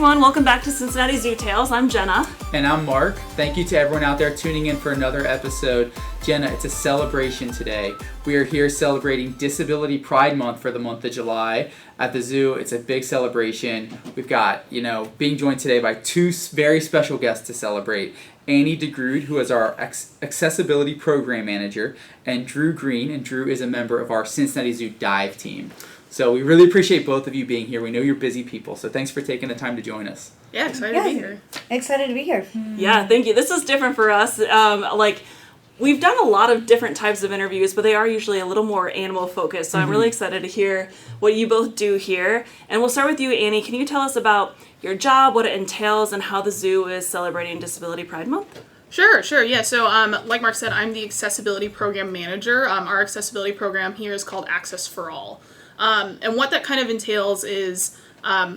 everyone, welcome back to Cincinnati Zoo Tales. I'm Jenna. And I'm Mark. Thank you to everyone out there tuning in for another episode. Jenna, it's a celebration today. We are here celebrating Disability Pride Month for the month of July. At the zoo, it's a big celebration. We've got, being joined today by two very special guests to celebrate. Annie DeGrood, who is our Accessibility Program Manager, and Druh Green, and Druh is a member of our Cincinnati Zoo Dive Team. So we really appreciate both of you being here. We know you're busy people, so thanks for taking the time to join us. Yeah, excited to be here. Excited to be here. Yeah, thank you. This is different for us. We've done a lot of different types of interviews, but they are usually a little more animal focused. So I'm really excited to hear what you both do here. And we'll start with you, Annie. Can you tell us about your job, what it entails, and how the zoo is celebrating Disability Pride Month? Sure. Yeah, so like Mark said, I'm the Accessibility Program Manager. Our accessibility program here is called Access for All. And what that kind of entails is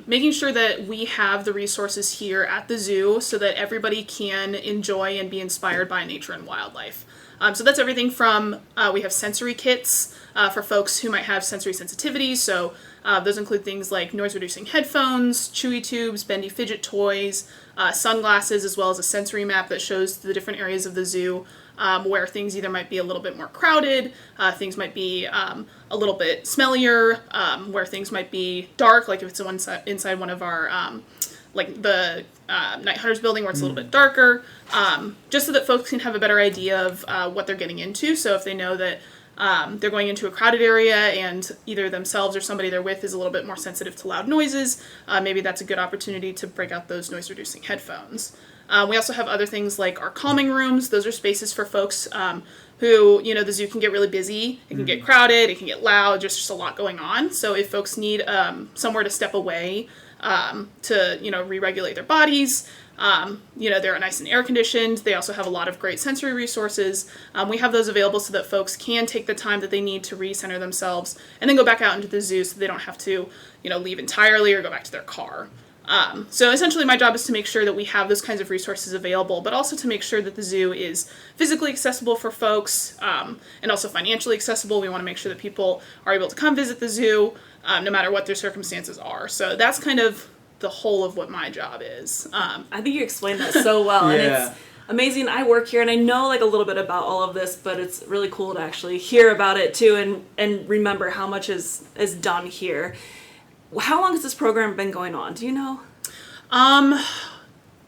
making sure that we have the resources here at the zoo so that everybody can enjoy and be inspired by nature and wildlife. So that's everything from, we have sensory kits for folks who might have sensory sensitivities. So those include things like noise-reducing headphones, chewy tubes, bendy fidget toys, sunglasses, as well as a sensory map that shows the different areas of the zoo where things either might be a little bit more crowded, things might be a little bit smellier, where things might be dark, like if it's inside one of our, like the Night Hunters building where it's a little bit darker, just so that folks can have a better idea of what they're getting into. So if they know that they're going into a crowded area and either themselves or somebody they're with is a little bit more sensitive to loud noises, maybe that's a good opportunity to break out those noise-reducing headphones. We also have other things like our calming rooms. Those are spaces for folks who, the zoo can get really busy. It can get crowded. It can get loud. There's just a lot going on. So if folks need somewhere to step away to, re-regulate their bodies, they're nice and air conditioned. They also have a lot of great sensory resources. We have those available so that folks can take the time that they need to recenter themselves and then go back out into the zoo so they don't have to, leave entirely or go back to their car. So essentially my job is to make sure that we have those kinds of resources available, but also to make sure that the zoo is physically accessible for folks, and also financially accessible. We want to make sure that people are able to come visit the zoo, no matter what their circumstances are. So that's kind of the whole of what my job is. I think you explained that so well. Yeah. And it's amazing. I work here and I know a little bit about all of this, but it's really cool to actually hear about it too and remember how much is done here. How long has this program been going on? Do you know?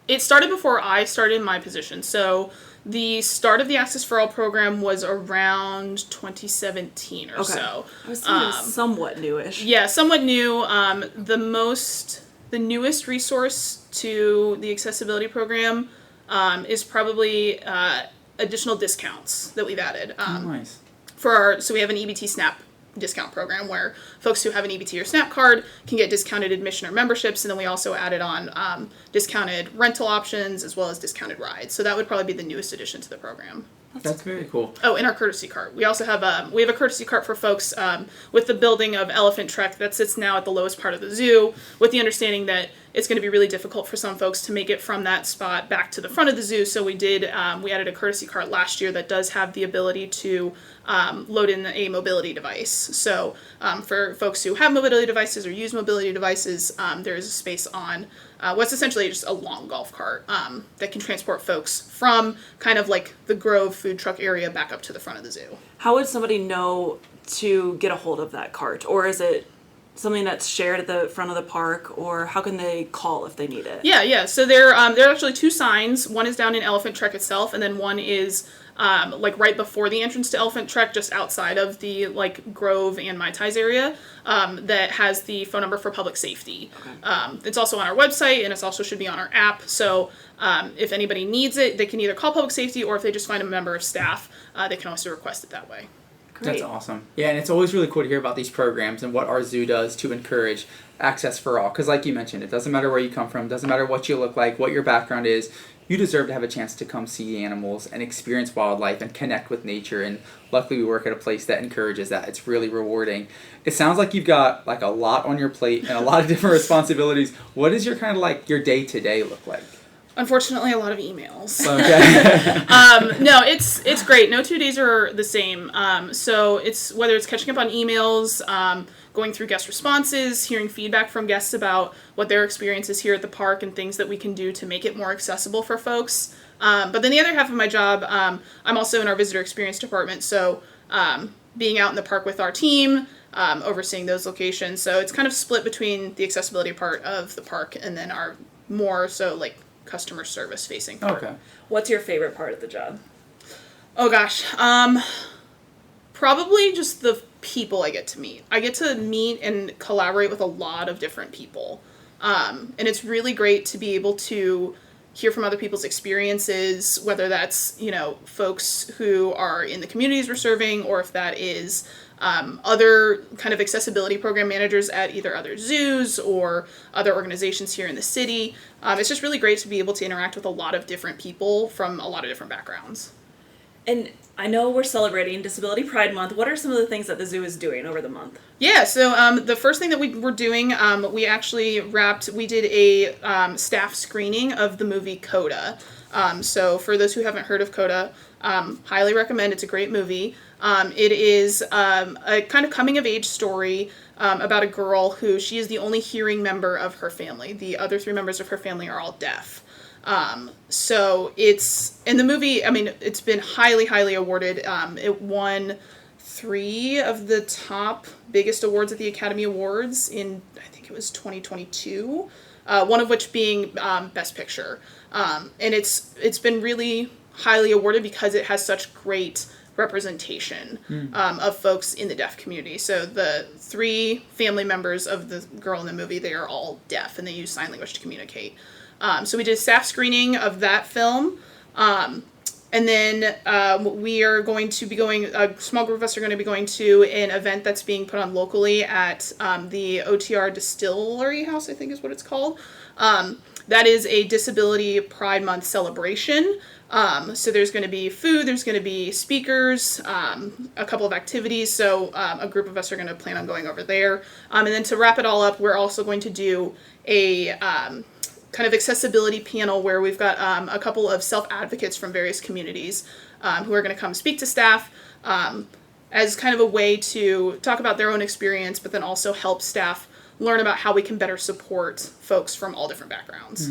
It started before I started my position. So the start of the Access for All program was around 2017 or so. I was thinking somewhat newish. Yeah, somewhat new. The newest resource to the accessibility program is probably additional discounts that we've added. Nice. So we have an EBT SNAP discount program where folks who have an EBT or SNAP card can get discounted admission or memberships, and then we also added on discounted rental options as well as discounted rides. So that would probably be the newest addition to the program. That's very cool. Oh, and our courtesy cart. We also have a courtesy cart for folks with the building of Elephant Trek that sits now at the lowest part of the zoo, with the understanding that it's going to be really difficult for some folks to make it from that spot back to the front of the zoo. So we added a courtesy cart last year that does have the ability to load in a mobility device. So for folks who have mobility devices or use mobility devices, there is a space on what's essentially just a long golf cart that can transport folks from kind of like the Grove food truck area back up to the front of the zoo. How would somebody know to get a hold of that cart? Or is it something that's shared at the front of the park, or how can they call if they need it? Yeah. So there are actually two signs. One is down in Elephant Trek itself, and then one is right before the entrance to Elephant Trek, just outside of the Grove and Mai Tais area, that has the phone number for public safety. Okay. It's also on our website, and it also should be on our app. So if anybody needs it, they can either call public safety, or if they just find a member of staff, they can also request it that way. Great. That's awesome. Yeah, and it's always really cool to hear about these programs and what our zoo does to encourage access for all. Because like you mentioned, it doesn't matter where you come from, doesn't matter what you look like, what your background is. You deserve to have a chance to come see animals and experience wildlife and connect with nature. And luckily we work at a place that encourages that. It's really rewarding. It sounds like you've got a lot on your plate and a lot of different responsibilities. What does your your day-to-day look like? Unfortunately, a lot of emails. Okay. No, it's great. No 2 days are the same. So it's whether it's catching up on emails, going through guest responses, hearing feedback from guests about what their experience is here at the park and things that we can do to make it more accessible for folks. But then the other half of my job, I'm also in our visitor experience department. So being out in the park with our team, overseeing those locations. So it's kind of split between the accessibility part of the park and then our more so like customer service facing part. Okay. What's your favorite part of the job? Oh gosh. Probably just the people I get to meet. I get to meet and collaborate with a lot of different people. And it's really great to be able to hear from other people's experiences, whether that's, folks who are in the communities we're serving, or if that is other kind of accessibility program managers at either other zoos or other organizations here in the city. It's just really great to be able to interact with a lot of different people from a lot of different backgrounds. And I know we're celebrating Disability Pride Month. What are some of the things that the zoo is doing over the month? Yeah, so the first thing that we were doing, we actually we did a staff screening of the movie Coda. So for those who haven't heard of Coda, highly recommend. It's a great movie. It is a kind of coming of age story about a girl who she is the only hearing member of her family. The other 3 members of her family are all deaf. So it's in the movie. I mean, it's been highly awarded. It won 3 of the top biggest awards at the Academy Awards in, I think it was 2022. One of which being Best Picture. And it's been really highly awarded because it has such great representation of folks in the deaf community. So the 3 family members of the girl in the movie, they are all deaf and they use sign language to communicate. So we did a staff screening of that film. And then we are going to be going, a small group of us are going to be going to an event that's being put on locally at the OTR Distillery House, I think is what it's called. That is a Disability Pride Month celebration. So there's going to be food, there's going to be speakers, a couple of activities. So a group of us are going to plan on going over there. And then to wrap it all up, we're also going to do a kind of accessibility panel where we've got a couple of self-advocates from various communities who are going to come speak to staff as kind of a way to talk about their own experience, but then also help staff learn about how we can better support folks from all different backgrounds.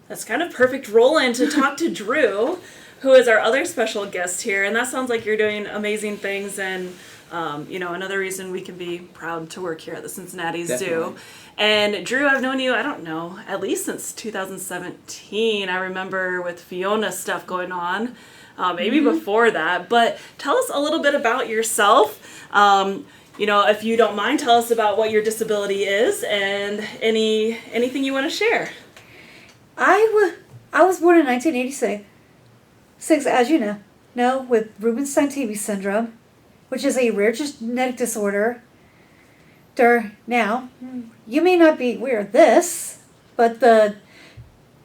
That's kind of perfect roll-in to talk to Druh, who is our other special guest here. And that sounds like you're doing amazing things and, another reason we can be proud to work here at the Cincinnati Zoo. And Druh, I've known you, I don't know, at least since 2017. I remember with Fiona stuff going on, maybe before that. But tell us a little bit about yourself. If you don't mind, tell us about what your disability is and anything you want to share. I was born in 1986, as you know, with Rubinstein Taybi Syndrome, which is a rare genetic disorder. Now, you may not be aware of this, but the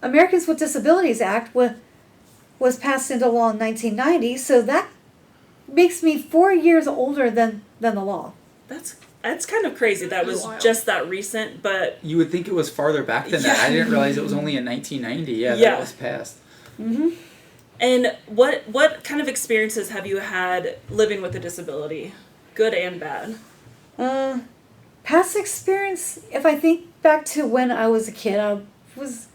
Americans with Disabilities Act was passed into law in 1990, so that makes me 4 years older than the law. That's kind of crazy. That was just that recent, but... You would think it was farther back than that. I didn't realize it was only in 1990. Yeah, that was passed. Mm-hmm. And what kind of experiences have you had living with a disability? Good and bad? Past experience, if I think back to when I was a kid, I was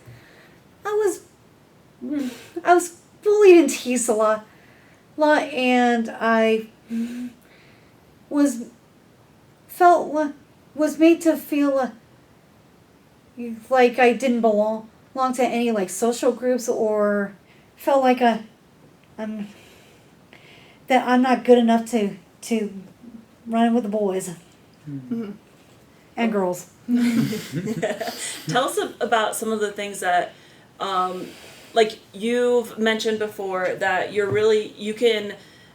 bullied and teased a lot, and I was made to feel like I didn't belong to any social groups, or felt like that I'm not good enough to run with the boys and girls. Tell us about some of the things that you've mentioned before, that you're really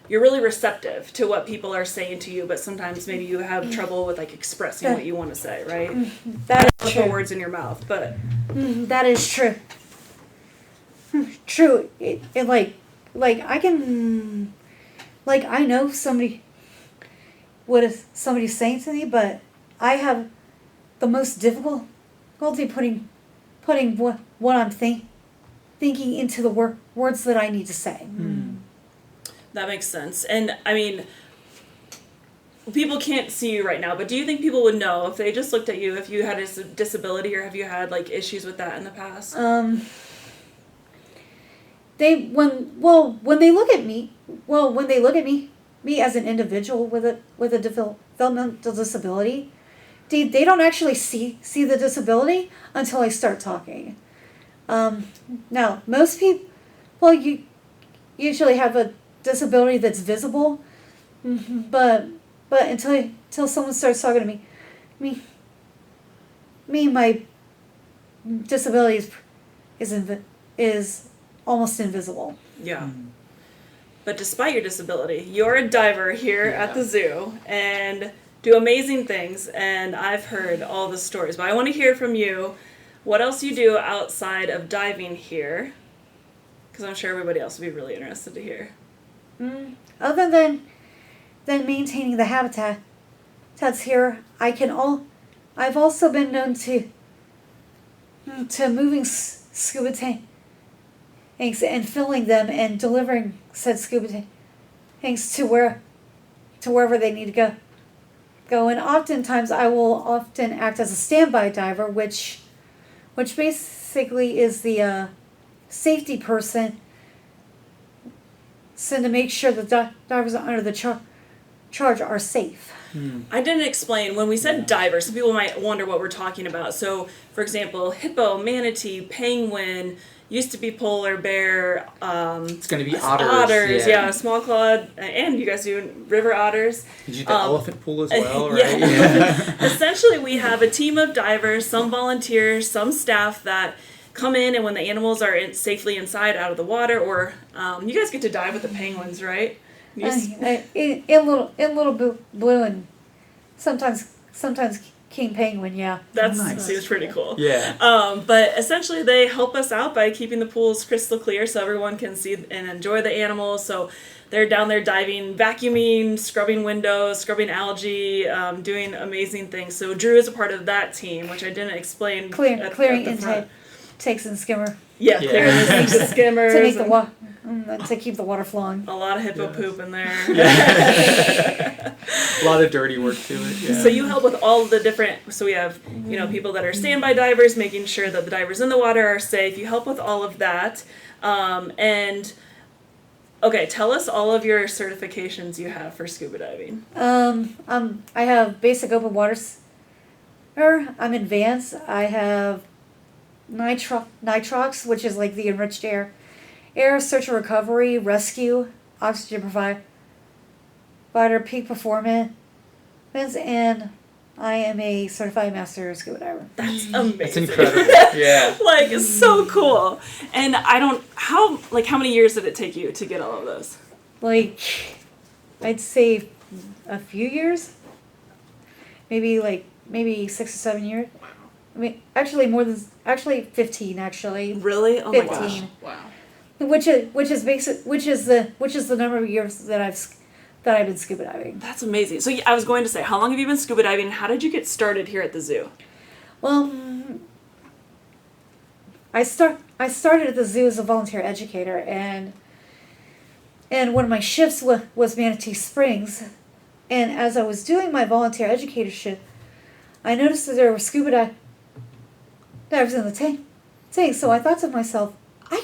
receptive to what people are saying to you, but sometimes maybe you have trouble with expressing what you want to say, right? That is put true. the words in your mouth, but that is true. True. I can, I know somebody's saying to me, but I have the most difficulty putting what I'm thinking into the words that I need to say. That makes sense. And I mean, people can't see you right now, but do you think people would know if they just looked at you if you had a disability, or have you had like issues with that in the past? When they look at me, me as an individual with a developmental disability, they don't actually see the disability until I start talking. Now, most people, you usually have a disability that's visible, but until someone starts talking to me, my disability is almost invisible. Yeah. But despite your disability, you're a diver here at the zoo and do amazing things, and I've heard all the stories, but I want to hear from you what else you do outside of diving here, because I'm sure everybody else would be really interested to hear. Other than maintaining the habitats here, I've also been known to moving scuba tanks and filling them and delivering said scuba tanks to wherever they need to go. And oftentimes I will often act as a standby diver, which basically is the safety person, to make sure the divers under the charge are safe. I didn't explain, when we said divers, some people might wonder what we're talking about. So, for example, hippo, manatee, penguin, used to be polar bear. It's going to be otters. Otters, yeah, small clawed, and you guys do river otters. Did you do the elephant pool as well, right? Yeah. Essentially, we have a team of divers, some volunteers, some staff that come in, and when the animals are safely inside, out of the water, or you guys get to dive with the penguins, right? In little blue and sometimes king penguin. Yeah, That Nice. seems pretty cool. Yeah. But essentially, they help us out by keeping the pools crystal clear so everyone can see and enjoy the animals. So they're down there diving, vacuuming, scrubbing windows, scrubbing algae, doing amazing things. So Druh is a part of that team, which I didn't explain. clearing at the front. intakes and skimmer Yeah, clearing the skimmers. to make the and to keep the water flowing. a lot of hippo poop in there. A lot of dirty work to it. Yeah. So you help with all the different, so we have, people that are standby divers, making sure that the divers in the water are safe. You help with all of that. And, okay, tell us all of your certifications you have for scuba diving. I have basic open water. I'm advanced. I have nitrox, which is like the enriched air search and recovery, rescue, oxygen provider, peak performance, and I am a certified master scuba diver. That's amazing. It's incredible. Yeah. Like, it's so cool. And how many years did it take you to get all of those? Like, I'd say a few years, maybe 6 or 7 years. I mean, actually 15. Actually, Really? Oh my 15. gosh. Wow. Which is the number of years that I've been scuba diving. That's amazing. So I was going to say, how long have you been scuba diving, and how did you get started here at the zoo? Well, I started at the zoo as a volunteer educator, and one of my shifts was Manatee Springs, and as I was doing my volunteer educator shift, I noticed that there were scuba divers in the tank. So I thought to myself, I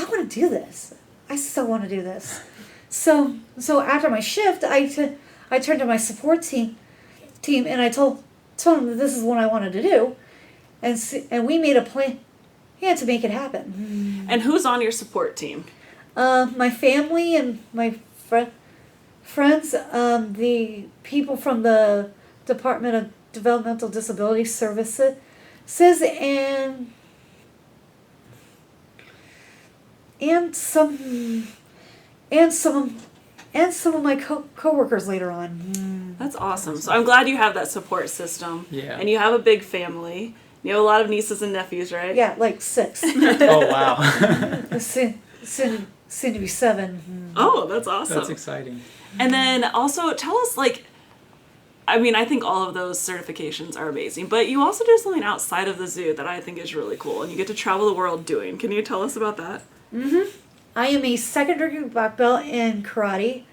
want to do this. I still want to do this. So after my shift, I turned to my support team, and I told them that this is what I wanted to do, and we made a plan to make it happen. And who's on your support team? My family and my friends, the people from the Department of Developmental Disability Services, and some of my coworkers later on. That's awesome. So I'm glad you have that support system. Yeah. And you have a big family. You have a lot of nieces and nephews, right? Yeah, like 6. Oh, wow. soon to be 7. Oh, that's awesome. That's exciting. And then also tell us, I mean, I think all of those certifications are amazing, but you also do something outside of the zoo that I think is really cool, and you get to travel the world doing. Can you tell us about that? I am a second-degree black belt in karate.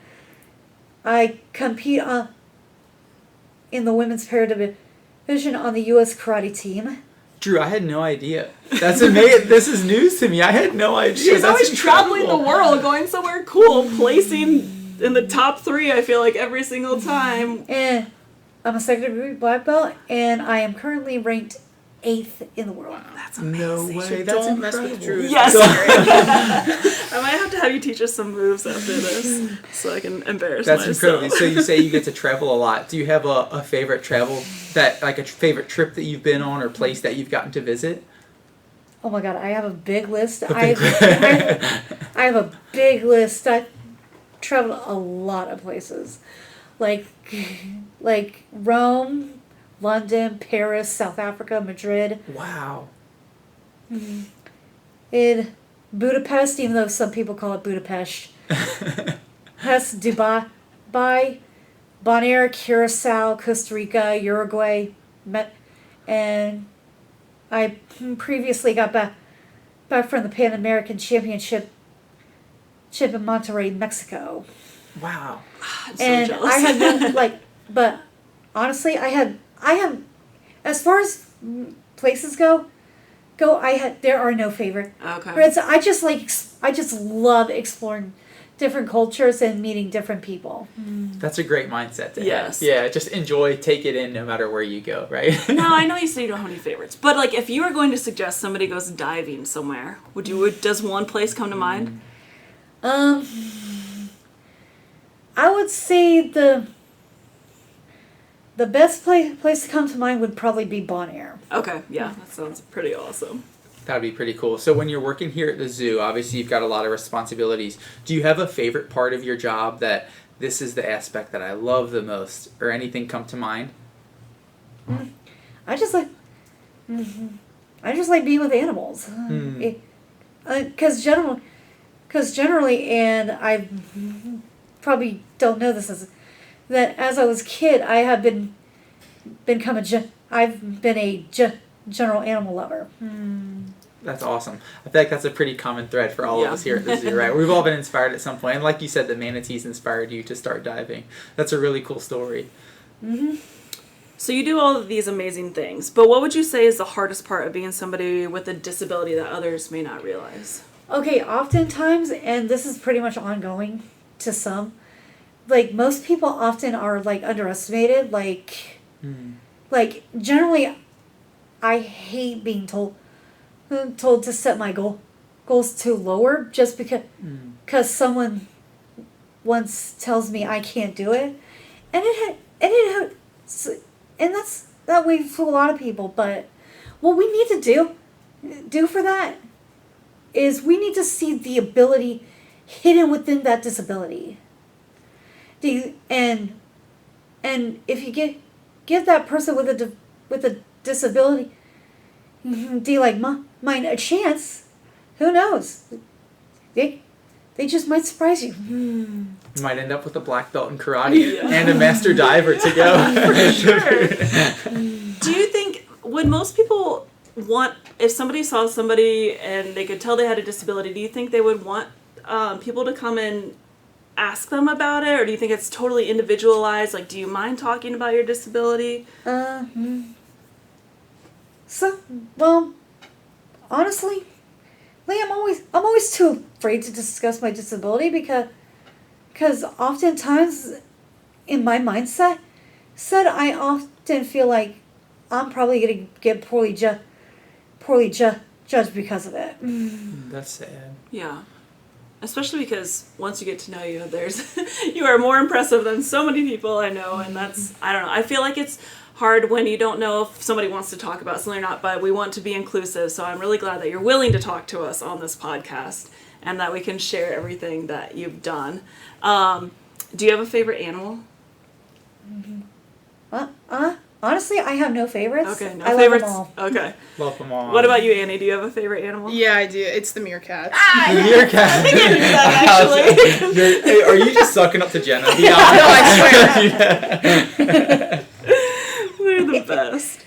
I compete in the women's para division on the U.S. karate team. Druh, I had no idea. That's amazing. This is news to me. I had no idea. She's That's always traveling the incredible. world, going somewhere cool, placing in the top 3, I feel like, every single time. And I'm a second-degree black belt, and I am currently ranked 8th in the world. That's No amazing. way. That's Don't mess with incredible. Druh. Yes. I might have to have you teach us some moves after this so I can embarrass That's myself. incredible. So you say you get to travel a lot. Do you have a favorite travel like a favorite trip that you've been on or place that you've gotten to visit? Oh my God, I have a big list. I have a big list. I traveled a lot of places, like Rome, London, Paris, South Africa, Madrid, Wow. in Budapest, even though some people call it Budapest. That's Dubai, Bonaire, Curacao, Costa Rica, Uruguay, and I previously got back from the Pan American Championship in Monterrey, Mexico. Wow. I'm so And jealous. I had no, but honestly, I have, as far as places go, there are no favorite. Okay. I just love exploring different cultures and meeting different people. That's a great mindset to Yes. have. Yeah, just enjoy, take it in no matter where you go, right? Now, I know you say you don't have any favorites, but like if you were going to suggest somebody goes diving somewhere, does one place come to mind? I would say the best place to come to mind would probably be Bonaire. Okay, yeah, that sounds pretty awesome. That would be pretty cool. So when you're working here at the zoo, obviously you've got a lot of responsibilities. Do you have a favorite part of your job that this is the aspect that I love the most, or anything come to mind? I just like being with animals. Because generally, and I probably don't know this as I was a kid, I have I've been a general animal lover. That's awesome. I feel like that's a pretty common thread for all of Yeah. us here at the zoo, right? We've all been inspired at some point. And like you said, the manatees inspired you to start diving. That's a really cool story. So you do all of these amazing things, but what would you say is the hardest part of being somebody with a disability that others may not realize? Okay, oftentimes, and this is pretty much ongoing to some, like most people often are like underestimated. Like generally, I hate being told to set my goals too lower just because someone once tells me I can't do it, and that's that way for a lot of people. But what we need to do for that is we need to see the ability hidden within that disability. And if you give that person with a disability, like mine, a chance, who knows? They just might surprise you. You might end up with a black belt in karate and a master diver to go. For sure. Do you think, would most people want, if somebody saw somebody and they could tell they had a disability, do you think they would want people to come and ask them about it, or do you think it's totally individualized? Like, do you mind talking about your disability? So, well, honestly, Lee, I'm always too afraid to discuss my disability because oftentimes in my mindset, I often feel like I'm probably going to get poorly judged because of it. That's sad. Yeah. Especially because once you get to know you, you are more impressive than so many people I know, and that's, I don't know, I feel like it's hard when you don't know if somebody wants to talk about something or not, but we want to be inclusive, so I'm really glad that you're willing to talk to us on this podcast and that we can share everything that you've done. Do you have a favorite animal? Honestly, I have no favorites. Okay, no I favorites. love them all. Okay. Love them all. What about you, Annie? Do you have a favorite animal? Yeah, I do. It's the meerkat. The meerkat. I think I knew that, actually. Hey, are you just sucking up to Jenna? Be honest. No, I swear. best.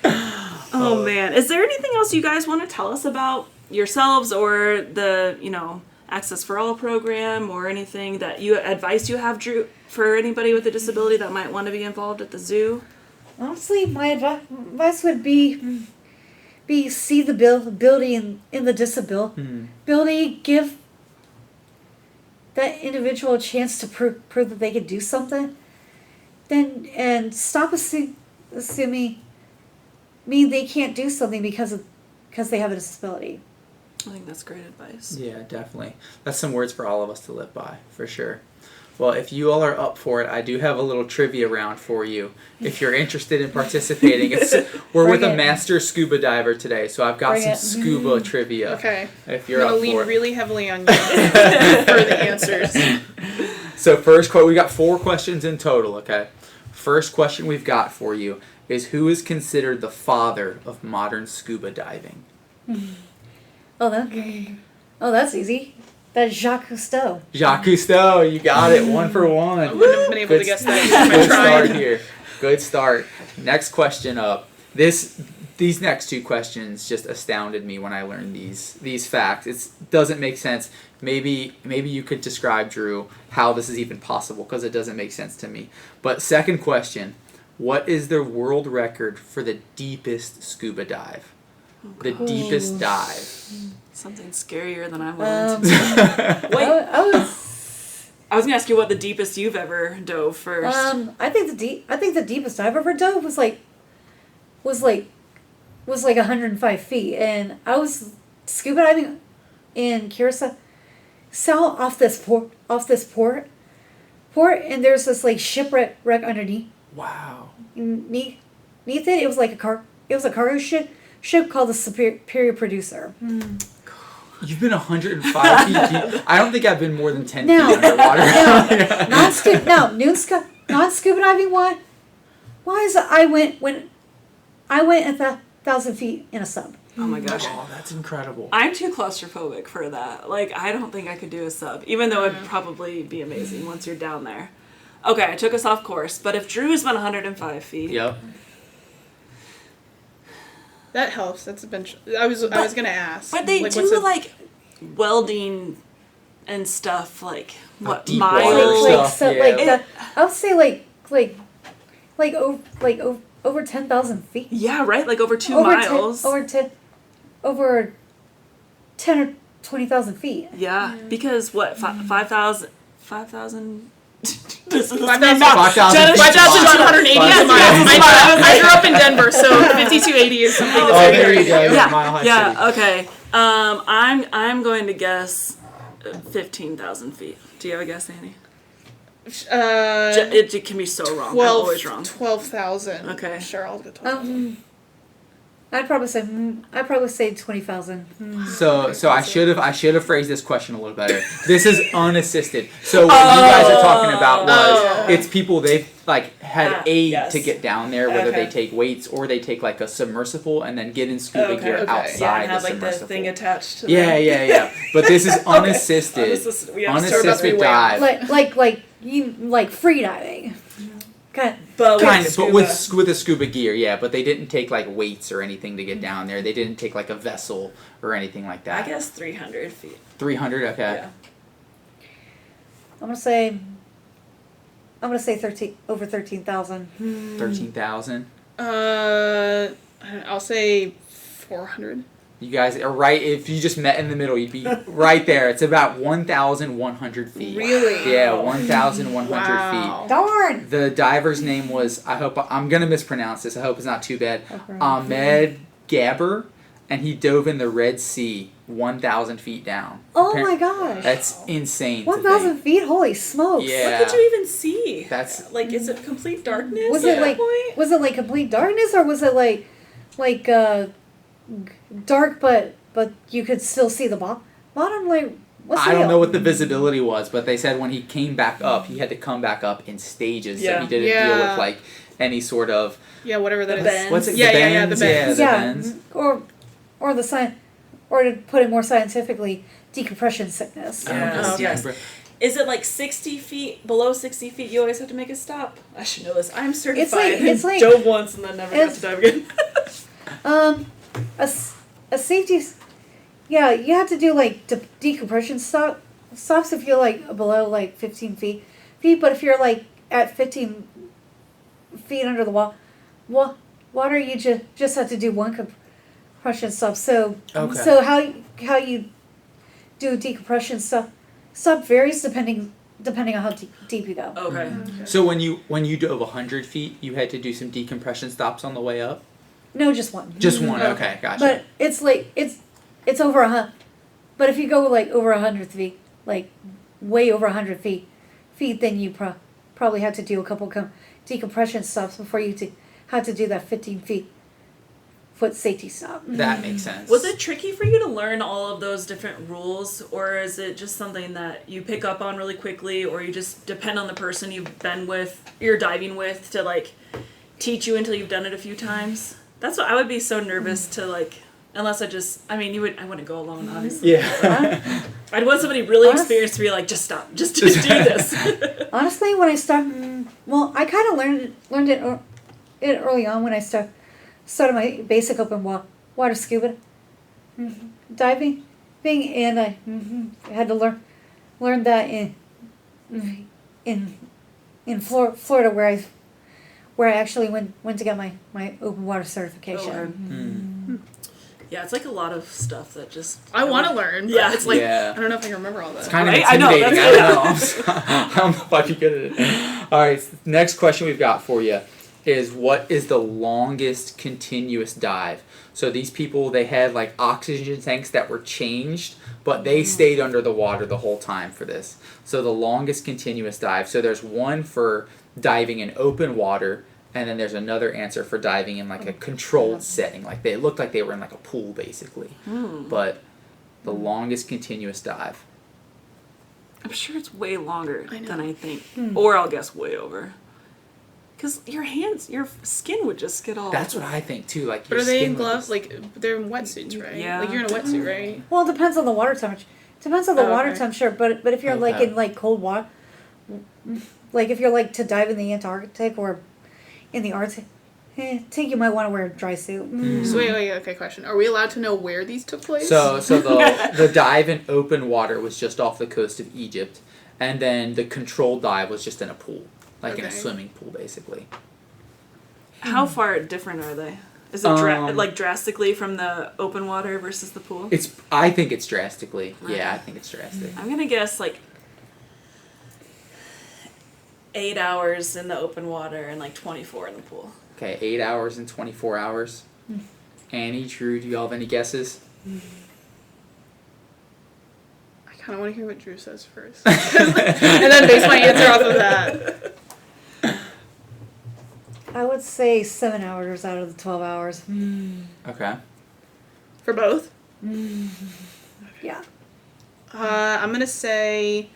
Oh man. Is there anything else you guys want to tell us about yourselves or the, Access for All program or anything that advice you have, Druh, for anybody with a disability that might want to be involved at the zoo? Honestly, my advice would be see the ability in the disability, give that individual a chance to prove that they could do something, and stop assuming they can't do something because they have a disability. I think that's great advice. Yeah, definitely. That's some words for all of us to live by, for sure. Well, if you all are up for it, I do have a little trivia round for you. If you're interested in participating, we're with a master scuba diver today, so I've got some scuba trivia. Okay. If you're I'm up going to for lean it. really heavily on you for the answers. So first we got 4 questions in total, okay? First question we've got for you is, who is considered the father of modern scuba diving? Oh, that's easy. That's Jacques Cousteau. Jacques Cousteau, you got it. 1 for 1. I wouldn't have been able to guess that even if I Good tried. start here. Good start. Next question up. These next 2 questions just astounded me when I learned these facts. It doesn't make sense. Maybe you could describe, Druh, how this is even possible, because it doesn't make sense to me. But second question, what is the world record for the deepest scuba dive? The deepest dive. Something scarier than I'm willing to Wait, I was gonna ask you what the deepest you've ever dove first. I think the deepest I've ever dove was like 105 feet, and I was scuba diving in Curacao off this port, and there's this like shipwreck underneath. Wow. Beneath it was like a cargo ship called the Superior Producer. You've been 105 feet deep. I don't think I've been more than 10 feet Now- underwater. Non-scuba diving. Why is it I went 1,000 feet in a sub? Oh my gosh. Oh, that's incredible. I'm too claustrophobic for that. Like, I don't think I could do a sub, even though it'd probably be amazing once you're down there. Okay, I took us off course, but if Drew's been 105 feet... Yep. That helps. That's a bench. I was gonna ask. But they what's do, welding and stuff, what, deep miles? water stuff, yeah. I would say over 10,000 feet. Yeah, right? Like over 2 miles. Over 10 or 20,000 feet. Yeah, because what, 5,000... 5,000... This is 5,180 5,180 miles. I grew up in Denver, so 5280 is something that's Oh, very there you go. hard to do. Mile High Yeah, City. okay. I'm going to guess 15,000 feet. Do you have a guess, Annie? It can be so wrong. I'm always wrong. 12,000. Okay. Sure, I'll go 12,000. I'd probably say 20,000. So I should have phrased this question a little better. This is unassisted. So what you guys are talking about was it's people they've had aid yes. to get down there, whether Okay. they take weights or they take a submersible and then get in scuba gear outside Yeah, and have the the submersible. thing attached to Yeah. But this is unassisted. Unassisted. We have Unassisted dive. Like free diving. But Kind of, but with the scuba gear, yeah. But they didn't take weights or anything to get down there. They didn't take a vessel or anything like that. I guess 300 feet. 300. Okay. Yeah. I'm gonna say over 13,000. 13,000. I'll say 400. You guys are right. If you just met in the middle, you'd be right there. It's about 1,100 feet. Really? Yeah, 1,100 Wow. feet. Darn! The diver's name was, I'm going to mispronounce this. I hope it's not too bad. Okay. Ahmed Gabber, and he dove in the Red Sea 1,000 feet down. Oh my gosh! That's insane. to 1,000 think. feet! Holy smokes! Yeah. What could you even see? That's- is it complete darkness? Was at it that like point? complete darkness, or was it dark but you could still see the bottom? What's the I don't deal? know what the visibility was, but they said when he came back up, he had to come back up in stages, so Yeah. he didn't deal with any sort of Yeah, whatever that The is. bends. what's it? Yeah, the yeah, yeah, bends? the bends. Yeah, the Yeah, bends. or the or to put it more scientifically, decompression sickness. Yeah. Okay. Yes. Is it like 60 feet, below 60 feet, you always have to make a stop? I should know this. I'm certified. It's like dove once and then never got to dive again. A safety, yeah, you have to do like decompression stops if you're like below like 15 feet, but if you're like at 15 feet under the water, you just have to do one compression stop. So how you do decompression stop varies depending on how deep you go. Okay. So when you dove 100 feet, you had to do some decompression stops on the way up? No, just one. Just one, okay, gotcha. But it's like it's over 100. But if you go like over 100 feet, like way over 100 feet, then you probably have to do a couple decompression stops before you have to do that 15-foot safety stop. That makes sense. Was it tricky for you to learn all of those different rules, or is it just something that you pick up on really quickly, or you just depend on the person you're diving with to like teach you until you've done it a few times? That's what I would be so nervous to like, unless I wouldn't go alone, obviously. Yeah. I'd want somebody really experienced to be like, just stop, just do this. Honestly, when I started, I kind of learned it early on when I started my basic open water scuba diving, and I had to learn that in Florida where I actually went to get my open water certification. Yeah, it's like a lot of stuff that just... I want to learn, but it's like, I don't know if I can remember all that. It's kind of Right? intimidating. I know, I don't know if I'd be good at it. All right, next question we've got for you is, what is the longest continuous dive? So these people, they had like oxygen tanks that were changed, but they stayed under the water the whole time for this. So the longest continuous dive. So there's one for diving in open water, and then there's another answer for diving in like a controlled setting. Like they looked like they were in like a pool basically. But the longest continuous dive. I'm sure it's way longer than I think. Or I'll guess way over. Because your skin would just get all... That's what I think too. Like, but are they in gloves? Like, they're in wetsuits, right? Yeah. Like, you're in a wetsuit, right? Well, it depends on the water temperature. Depends on the water temperature, but if you're like in like cold water, like if you're like to dive in the Antarctic or in the Arctic, you might want to wear a dry suit. So wait, okay, question. Are we allowed to know where these took place? So the dive in open water was just off the coast of Egypt, and then the controlled dive was just in a pool, like in a swimming pool, basically. How far different are they? Is it like drastically from the open water versus the pool? I think it's drastically. Yeah, I think it's drastic. I'm gonna guess like 8 hours in the open water and like 24 in the pool. Okay, 8 hours and 24 hours. Annie, Drew, do y'all have any guesses? I kind of want to hear what Drew says first. And then base my answer off of that. I would say 7 hours out of the 12 hours. Okay. For both? Yeah. I'm going to say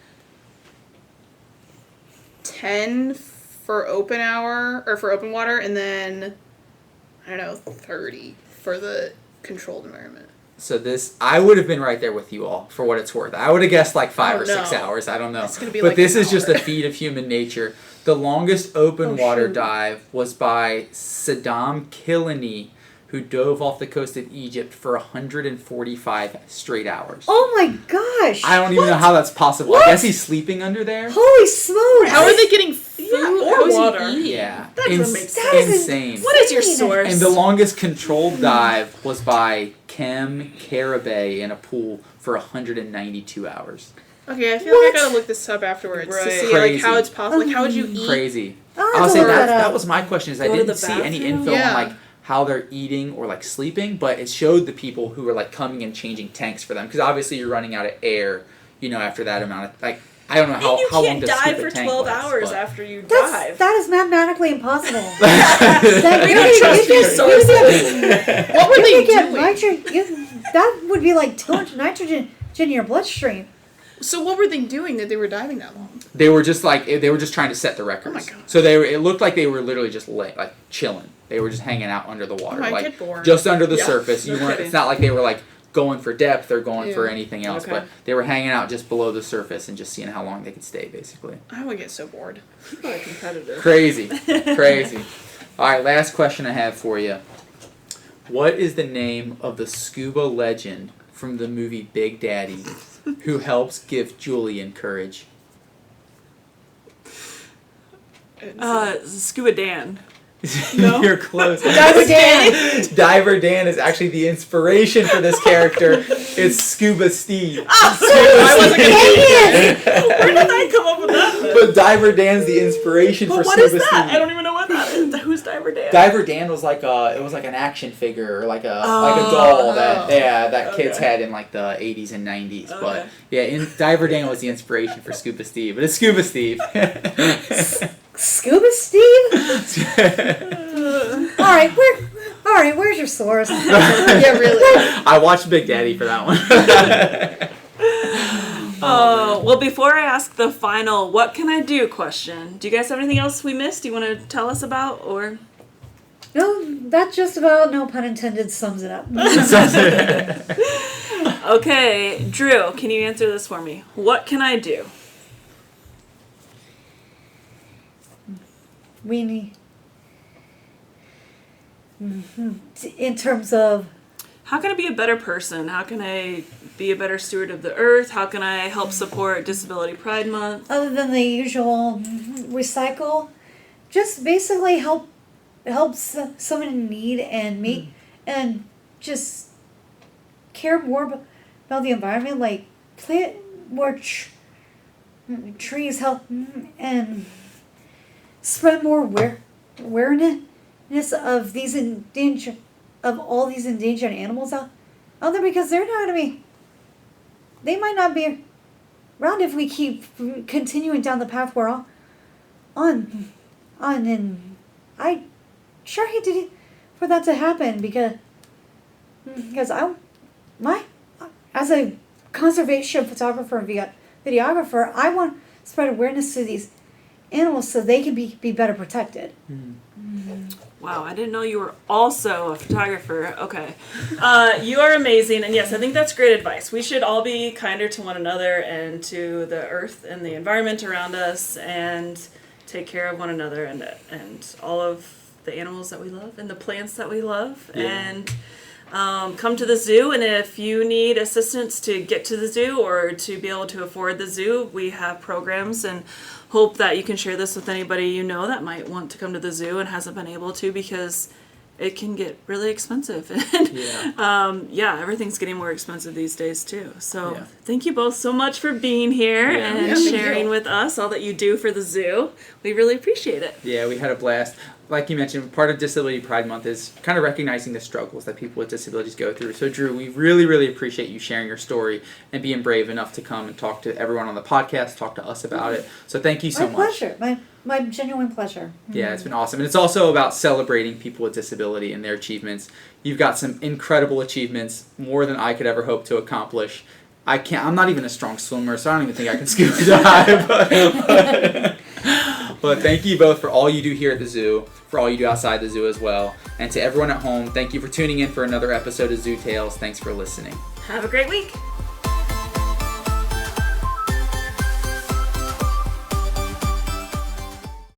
10 for open hour, or for open water, and then, I don't know, 30 for the controlled environment. So I would have been right there with you all, for what it's worth. I would have guessed like 5 or 6 hours. I don't know. It's gonna be but like this an is just hour. a feat of human nature. The longest open water dive was by Saddam Kilani, who dove off the coast of Egypt for 145 straight hours. Oh my gosh! I don't even know how that's possible. I guess he's sleeping under there. Holy smokes! How are they getting food or water? Yeah. That doesn't make sense. That is insane. What is your source? And the longest controlled dive was by Kem Karabay in a pool for 192 hours. Okay, I feel like I gotta look this up afterwards to Right. see Crazy. like how it's possible. Like, how would you eat? Crazy. Oh, I'll say look that up. that was my question. Is I Go to didn't the see any bathroom? info Yeah. on like how they're eating or like sleeping, but it showed the people who were like coming and changing tanks for them, because obviously you're running out of air, after that amount of like I don't know how you long can't does dive scuba for tank 12 last, hours but- after you That dive. is mathematically impossible. We don't trust your sources. What were they get doing? that would be like too much nitrogen in your bloodstream. So what were they doing that they were diving that long? They were just trying to set the records. Oh my God. So it looked like they were literally just chilling. They were just hanging out under the water, Oh, I like get bored. just under the Yeah, surface. no You weren't. kidding. It's not like they were like going for depth or going for anything else, Okay. but they were hanging out just below the surface and just seeing how long they could stay, basically. I would get so bored. People are competitive. Crazy. All right, last question I have for you. What is the name of the scuba legend from the movie Big Daddy who helps give Julian courage? Scuba Dan. No. You're close. Diver Dan. Diver Dan is actually the inspiration for this character. It's Scuba Steve. I wasn't gonna Where did I come up with that? But Diver Dan's the inspiration for But what Scuba is that? Steve. I don't even know what that is. Who's Diver Dan? Diver Dan was like an action figure or like a doll that kids had in like the 80s and 90s. Okay. But yeah, Diver Dan was the inspiration for Scuba Steve. But it's Scuba Steve. Scuba Steve? All right, where's your source? Yeah, really. I watched Big Daddy for that one. Well, before I ask the final "what can I do" question, do you guys have anything else we missed? Do you want to tell us about, or? No, that just about, no pun intended, sums it up. Okay, Drew, can you answer this for me? What can I do? We need, in terms of, How can I be a better person? How can I be a better steward of the earth? How can I help support Disability Pride Month? other than the usual recycle, just basically help someone in need and meet and just care more about the environment, like plant more trees, help and spread more awareness of these all these endangered animals out there, because they might not be around if we keep continuing down the path we're on, and I sure hate for that to happen because as a conservation photographer and videographer, I want to spread awareness to these animals so they can be better protected. Wow, I didn't know you were also a photographer. Okay. You are amazing, and yes, I think that's great advice. We should all be kinder to one another and to the earth and the environment around us, and take care of one another and all of the animals that we love and the plants that we love. Yeah. And come to the zoo, and if you need assistance to get to the zoo or to be able to afford the zoo, we have programs, and hope that you can share this with anybody you know that might want to come to the zoo and hasn't been able to, because it can get really expensive. And everything's getting more expensive these days too. So thank you both so much for being here and sharing with us all that you do for the zoo. We really appreciate it. Yeah, we had a blast. Like you mentioned, part of Disability Pride Month is kind of recognizing the struggles that people with disabilities go through. So, Drew, we really, really appreciate you sharing your story and being brave enough to come and talk to everyone on the podcast, talk to us about it. So thank you so much. My pleasure. My genuine pleasure. Yeah, it's been awesome. And it's also about celebrating people with disability and their achievements. You've got some incredible achievements, more than I could ever hope to accomplish. I'm not even a strong swimmer, so I don't even think I can scuba dive. But thank you both for all you do here at the zoo, for all you do outside the zoo as well. And to everyone at home, thank you for tuning in for another episode of Zoo Tales. Thanks for listening. Have a great week.